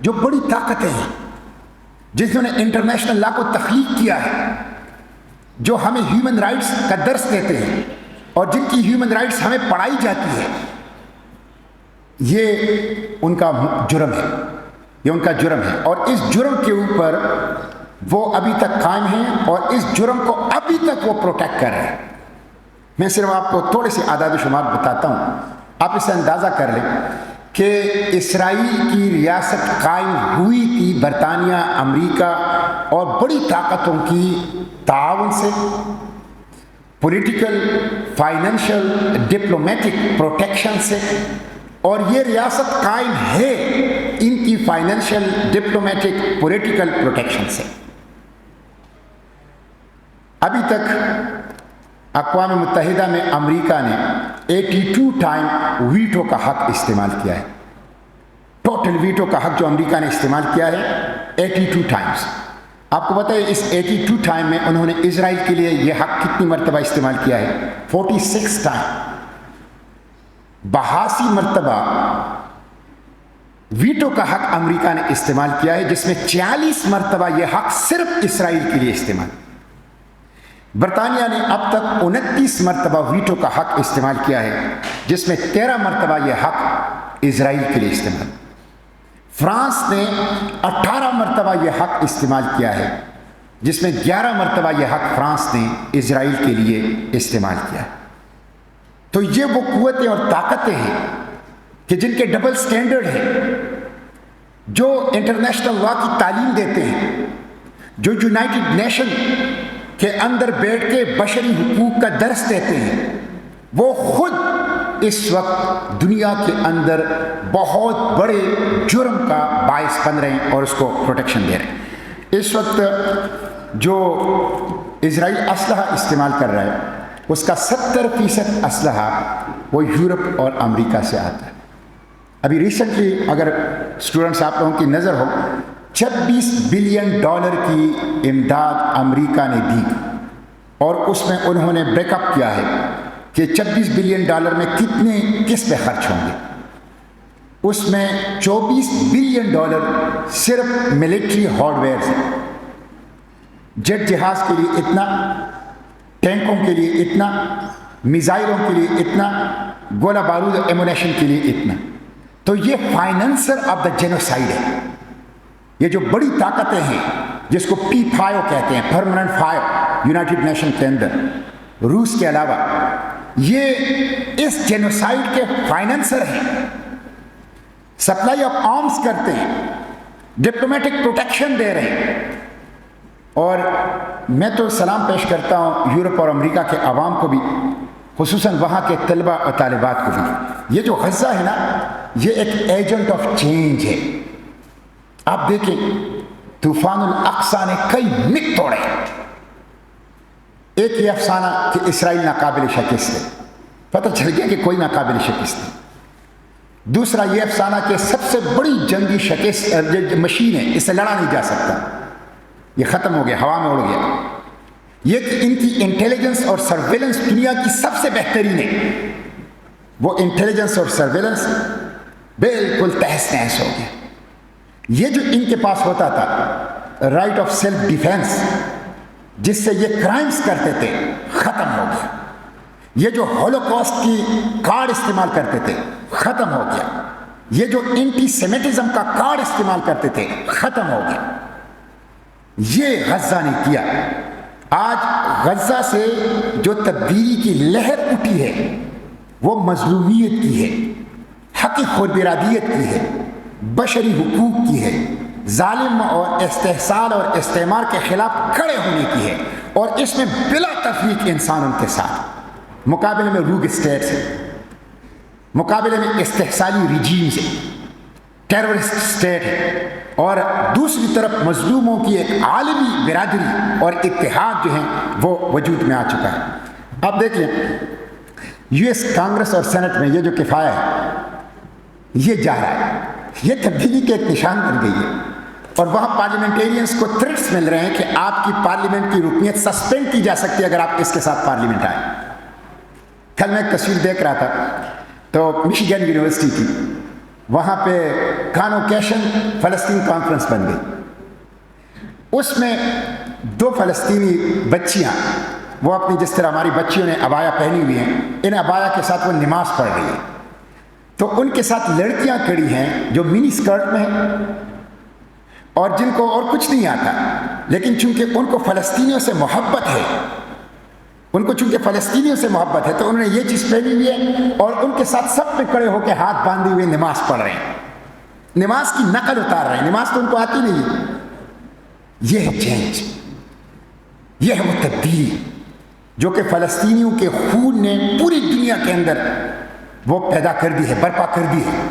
جو بڑی طاقتیں ہیں جنہوں نے انٹرنیشنل لا کو تخلیق کیا ہے، جو ہمیں ہیومن رائٹس کا درس دیتے ہیں اور جن کی ہیومن رائٹس ہمیں پڑھائی جاتی ہے، یہ ان کا جرم ہے، یہ ان کا جرم ہے، اور اس جرم کے اوپر وہ ابھی تک قائم ہیں اور اس جرم کو ابھی تک وہ پروٹیکٹ کر رہے ہیں۔ میں صرف آپ کو تھوڑے سے اعداد و شمار بتاتا ہوں، آپ اسے اندازہ کر لیں کہ اسرائیل کی ریاست قائم ہوئی تھی برطانیہ، امریکہ اور بڑی طاقتوں کی تعاون سے، پولیٹیکل، فائنینشیل، ڈپلومیٹک پروٹیکشن سے، اور یہ ریاست قائم ہے ان کی فائنینشیل، ڈپلومیٹک، پولیٹیکل پروٹیکشن سے۔ ابھی تک اقوام متحدہ میں امریکہ نے 82 ٹائم ویٹو کا حق استعمال کیا ہے۔ ٹوٹل ویٹو کا حق جو امریکہ نے استعمال کیا ہے 82 ٹائمز۔ آپ کو پتہ ہے اس 82 ٹائم میں انہوں نے اسرائیل کے لیے یہ حق کتنی مرتبہ استعمال کیا ہے؟ 46 ٹائم۔ 82 مرتبہ ویٹو کا حق امریکہ نے استعمال کیا ہے، جس میں 40 مرتبہ یہ حق صرف اسرائیل کے لیے استعمال۔ برطانیہ نے اب تک 29 مرتبہ ویٹو کا حق استعمال کیا ہے، جس میں 13 مرتبہ یہ حق اسرائیل کے لیے استعمال۔ فرانس نے 18 مرتبہ یہ حق استعمال کیا ہے، جس میں 11 مرتبہ یہ حق فرانس نے اسرائیل کے لیے استعمال کیا ہے۔ تو یہ وہ قوتیں اور طاقتیں ہیں کہ جن کے ڈبل سٹینڈرڈ ہیں، جو انٹرنیشنل لا کی تعلیم دیتے ہیں، جو یونائٹڈ نیشن کے اندر بیٹھ کے بشری حقوق کا درس دیتے ہیں، وہ خود اس وقت دنیا کے اندر بہت بڑے جرم کا باعث بن رہے ہیں اور اس کو پروٹیکشن دے رہے ہیں۔ اس وقت جو اسرائیل اسلحہ استعمال کر رہا ہے اس کا 70% اسلحہ وہ یورپ اور امریکہ سے آتا ہے۔ ابھی ریسنٹلی اگر اسٹوڈنٹس آپ لوگوں کی نظر ہو، $26 بلین کی امداد امریکہ نے دی، اور اس میں انہوں نے بریک اپ کیا ہے کہ $26 بلین میں کتنے کس پہ خرچ ہوں گے۔ اس میں $24 بلین صرف ملٹری ہارڈ ویئر سے، جیٹ جہاز کے لیے اتنا، ٹینکوں کے لیے اتنا، میزائلوں کے لیے اتنا، گولہ بارود ایمونیشن کے لیے اتنا۔ تو یہ فائننسر آف دا جینوسائیڈ ہے۔ یہ جو بڑی طاقتیں ہیں جس کو P5 کہتے ہیں، پرماننٹ 5 یونائٹڈ نیشن کے اندر، روس کے علاوہ، یہ اس جینوسائیڈ کے فائننسر ہیں، سپلائی آف آرمز کرتے ہیں، ڈپلومیٹک پروٹیکشن دے رہے ہیں۔ اور میں تو سلام پیش کرتا ہوں یورپ اور امریکہ کے عوام کو بھی، خصوصاً وہاں کے طلبہ اور طالبات کو بھی۔ یہ جو غزہ ہے نا، یہ ایک ایجنٹ آف چینج ہے۔ آپ دیکھیں طوفان الاقصی نے کئی مت توڑے۔ ایک یہ افسانہ کہ اسرائیل ناقابل شکست ہے، پتہ چل گیا کہ کوئی ناقابل شکست نہیں۔ دوسرا یہ افسانہ کہ سب سے بڑی جنگی شکست مشین ہے، اس سے لڑا نہیں جا سکتا، یہ ختم ہو گیا، ہوا میں اڑ گیا۔ یہ کہ ان کی انٹیلیجنس اور سرویلنس دنیا کی سب سے بہترین ہے، وہ انٹیلیجنس اور سرویلنس بالکل تہس نہس ہو گیا۔ یہ جو ان کے پاس ہوتا تھا رائٹ آف سیلف ڈیفینس، جس سے یہ کرائمز کرتے تھے، ختم ہو گیا۔ یہ جو ہولوکاسٹ کی کارڈ استعمال کرتے تھے، ختم ہو گیا۔ یہ جو اینٹی سیمیٹزم کا کارڈ استعمال کرتے تھے، ختم ہو گیا۔ یہ غزہ نے کیا۔ آج غزہ سے جو تبدیلی کی لہر اٹھی ہے وہ مظلومیت کی ہے، حق خودارادیت کی ہے، بشری حقوق کی ہے، ظالم اور استحصال اور استعمار کے خلاف کھڑے ہونے کی ہے، اور اس میں بلا تفریق انسان ان کے ساتھ، مقابلے میں روگ اسٹیٹ سے، مقابلے میں استحصالی رجیم سے، ٹیررسٹ اسٹیٹ ہے، اور دوسری طرف مظلوموں کی ایک عالمی برادری اور اتحاد جو ہیں وہ وجود میں آ چکا ہے۔ آپ دیکھ لیں یو ایس کانگریس اور سینٹ میں یہ جو کفایہ ہے یہ جا رہا ہے، یہ تبدیلی کے ایک نشان بن گئی ہے، اور وہاں پارلیمنٹیرینز کو تھریٹس مل رہے ہیں کہ آپ کی پارلیمنٹ کی رکنیت سسپینڈ کی جا سکتی ہے اگر آپ اس کے ساتھ پارلیمنٹ آئیں۔ کل میں ایک تصویر دیکھ رہا تھا تو مشیگن یونیورسٹی کی، وہاں پہ کانوکیشن فلسطین کانفرنس بن گئی. اس میں 2 فلسطینی بچیاں، وہ اپنی جس طرح ہماری بچیوں نے عبایا پہنی ہوئی ہیں، ان عبایا کے ساتھ وہ نماز پڑھ رہی ہے. تو ان کے ساتھ لڑکیاں کھڑی ہیں جو منی اسکرٹ میں ہیں اور جن کو اور کچھ نہیں آتا، لیکن چونکہ ان کو فلسطینیوں سے محبت ہے، تو انہوں نے یہ چیز پہنی ہوئی ہے اور ان کے ساتھ سب پہ کھڑے ہو کے ہاتھ باندھے ہوئے نماز پڑھ رہے ہیں، نماز کی نقل اتار رہے ہیں. نماز تو ان کو آتی نہیں ہے. یہ ہے چینج، یہ ہے وہ تبدیلی جو کہ فلسطینیوں کے خون نے پوری دنیا کے اندر وہ پیدا کر دی ہے، برپا کر دی ہے.